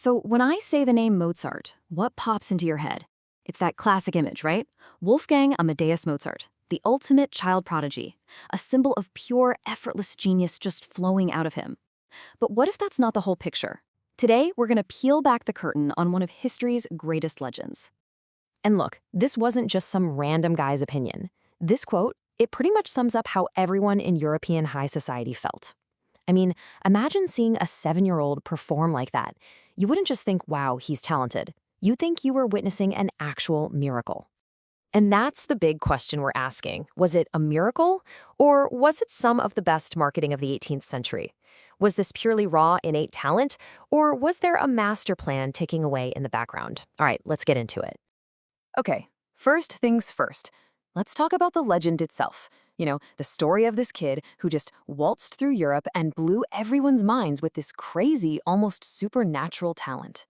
So when I say the name Mozart, what pops into your head? It's that classic image, right? Wolfgang Amadeus Mozart, the ultimate child prodigy, a symbol of pure, effortless genius just flowing out of him. But what if that's not the whole picture? Today, we're going to peel back the curtain on one of history's greatest legends. And look, this wasn't just some random guy's opinion. This quote, it pretty much sums up how everyone in European high society felt. I mean, imagine seeing a 7-year-old perform like that. You wouldn't just think, wow, he's talented. You'd think you were witnessing an actual miracle. And that's the big question we're asking. Was it a miracle? Or was it some of the best marketing of the 18th century? Was this purely raw, innate talent? Or was there a master plan ticking away in the background? All right, let's get into it. Okay, first things first. Let's talk about the legend itself. The story of this kid who just waltzed through Europe and blew everyone's minds with this crazy, almost supernatural talent.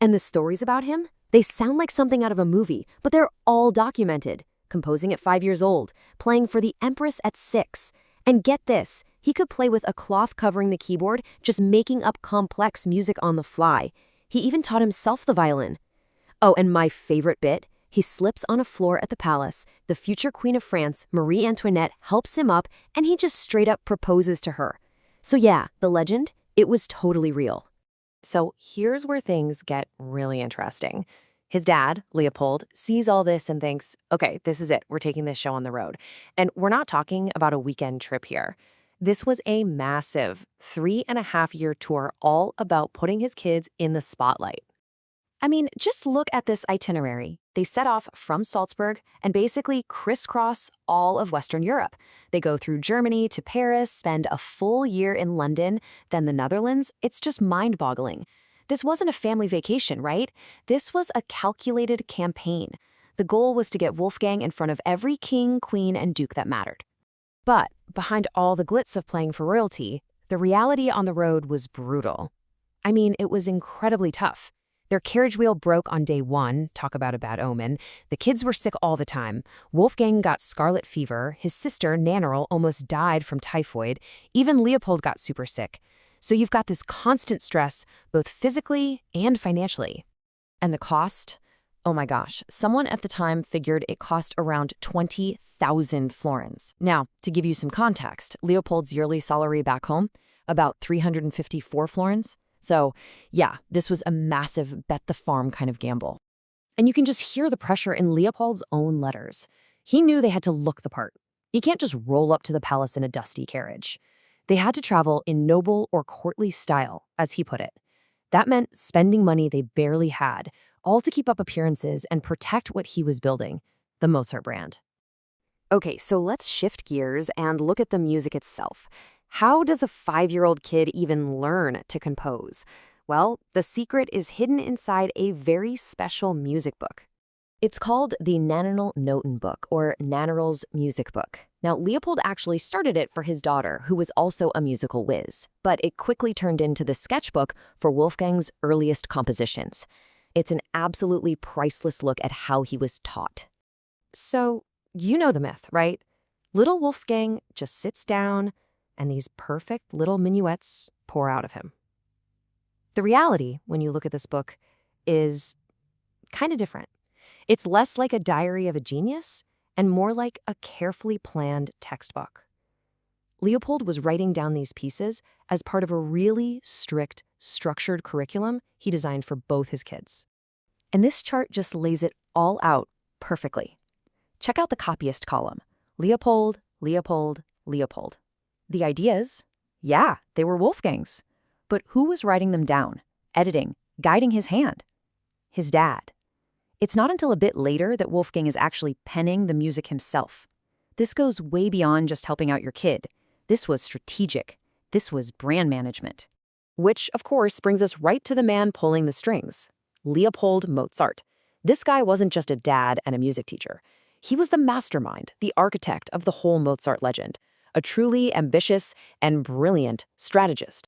And the stories about him? They sound like something out of a movie, but they're all documented. Composing at 5 years old, playing for the Empress at 6. And get this, he could play with a cloth covering the keyboard, just making up complex music on the fly. He even taught himself the violin. Oh, and my favorite bit, he slips on a floor at the palace. The future Queen of France, Marie Antoinette, helps him up, and he just straight up proposes to her. So yeah, the legend, it was totally real. So here's where things get really interesting. His dad, Leopold, sees all this and thinks, okay, this is it. We're taking this show on the road. And we're not talking about a weekend trip here. This was a massive 3.5-year tour all about putting his kids in the spotlight. I mean, just look at this itinerary. They set off from Salzburg and basically crisscross all of Western Europe. They go through Germany to Paris, spend a full year in London, then the Netherlands. It's just mind-boggling. This wasn't a family vacation, right? This was a calculated campaign. The goal was to get Wolfgang in front of every king, queen, and duke that mattered. But behind all the glitz of playing for royalty, the reality on the road was brutal. I mean, it was incredibly tough. Their carriage wheel broke on day 1, talk about a bad omen. The kids were sick all the time. Wolfgang got scarlet fever. His sister, Nannerl, almost died from typhoid. Even Leopold got super sick. So you've got this constant stress, both physically and financially. And the cost? Oh my gosh, someone at the time figured it cost around 20,000 florins. Now, to give you some context, Leopold's yearly salary back home, about 354 florins. So, yeah, this was a massive bet-the-farm kind of gamble. And you can just hear the pressure in Leopold's own letters. He knew they had to look the part. You can't just roll up to the palace in a dusty carriage. They had to travel in noble or courtly style, as he put it. That meant spending money they barely had, all to keep up appearances and protect what he was building, the Mozart brand. Okay, so let's shift gears and look at the music itself. How does a 5-year-old kid even learn to compose? Well, the secret is hidden inside a very special music book. It's called the Nannerl Notenbook, or Nannerl's Music Book. Now, Leopold actually started it for his daughter, who was also a musical whiz, but it quickly turned into the sketchbook for Wolfgang's earliest compositions. It's an absolutely priceless look at how he was taught. So, you know the myth, right? Little Wolfgang just sits down, and these perfect little minuets pour out of him. The reality, when you look at this book, is kind of different. It's less like a diary of a genius and more like a carefully planned textbook. Leopold was writing down these pieces as part of a really strict, structured curriculum he designed for both his kids. And this chart just lays it all out perfectly. Check out the copyist column. Leopold, Leopold, Leopold. The ideas? Yeah, they were Wolfgang's. But who was writing them down, editing, guiding his hand? His dad. It's not until a bit later that Wolfgang is actually penning the music himself. This goes way beyond just helping out your kid. This was strategic. This was brand management. Which, of course, brings us right to the man pulling the strings, Leopold Mozart. This guy wasn't just a dad and a music teacher. He was the mastermind, the architect of the whole Mozart legend, a truly ambitious and brilliant strategist.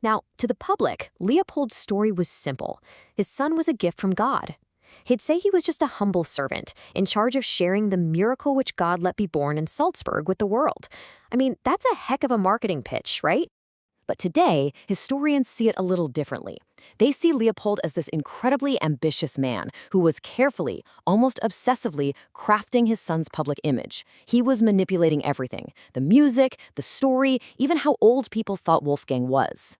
Now, to the public, Leopold's story was simple. His son was a gift from God. He'd say he was just a humble servant, in charge of sharing the miracle which God let be born in Salzburg with the world. I mean, that's a heck of a marketing pitch, right? But today, historians see it a little differently. They see Leopold as this incredibly ambitious man who was carefully, almost obsessively, crafting his son's public image. He was manipulating everything: the music, the story, even how old people thought Wolfgang was.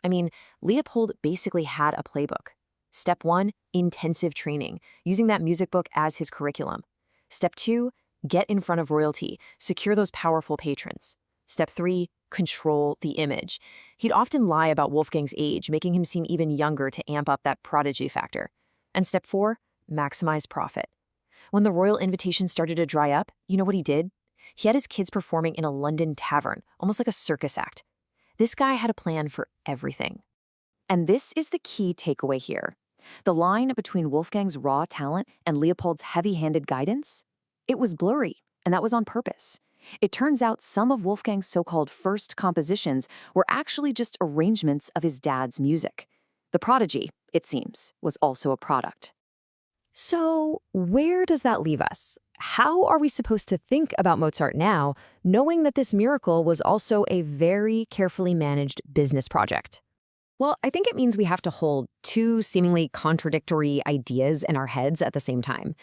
I mean, Leopold basically had a playbook. Step 1, intensive training, using that music book as his curriculum. Step 2, get in front of royalty, secure those powerful patrons. Step 3, control the image. He'd often lie about Wolfgang's age, making him seem even younger to amp up that prodigy factor. And step 4, maximize profit. When the royal invitations started to dry up, you know what he did? He had his kids performing in a London tavern, almost like a circus act. This guy had a plan for everything. And this is the key takeaway here. The line between Wolfgang's raw talent and Leopold's heavy-handed guidance? It was blurry, and that was on purpose. It turns out some of Wolfgang's so-called first compositions were actually just arrangements of his dad's music. The Prodigy, it seems, was also a product. So, where does that leave us? How are we supposed to think about Mozart now, knowing that this miracle was also a very carefully managed business project? Well, I think it means we have to hold two seemingly contradictory ideas in our heads at the same time.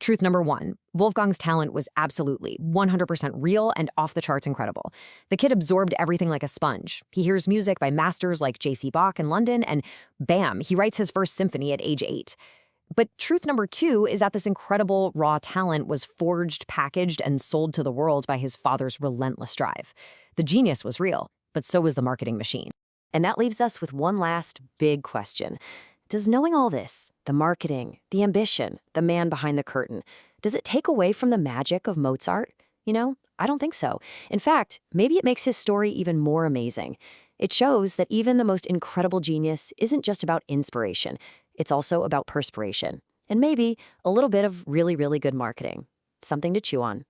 Truth number 1, Wolfgang's talent was absolutely 100% real and off the charts incredible. The kid absorbed everything like a sponge. He hears music by masters like J.C. Bach in London, and bam, he writes his first symphony at age 8. But truth number 2 is that this incredible raw talent was forged, packaged, and sold to the world by his father's relentless drive. The genius was real, but so was the marketing machine. And that leaves us with one last big question. Does knowing all this, the marketing, the ambition, the man behind the curtain, does it take away from the magic of Mozart? You know, I don't think so. In fact, maybe it makes his story even more amazing. It shows that even the most incredible genius isn't just about inspiration. It's also about perspiration. And maybe a little bit of really, really good marketing. Something to chew on.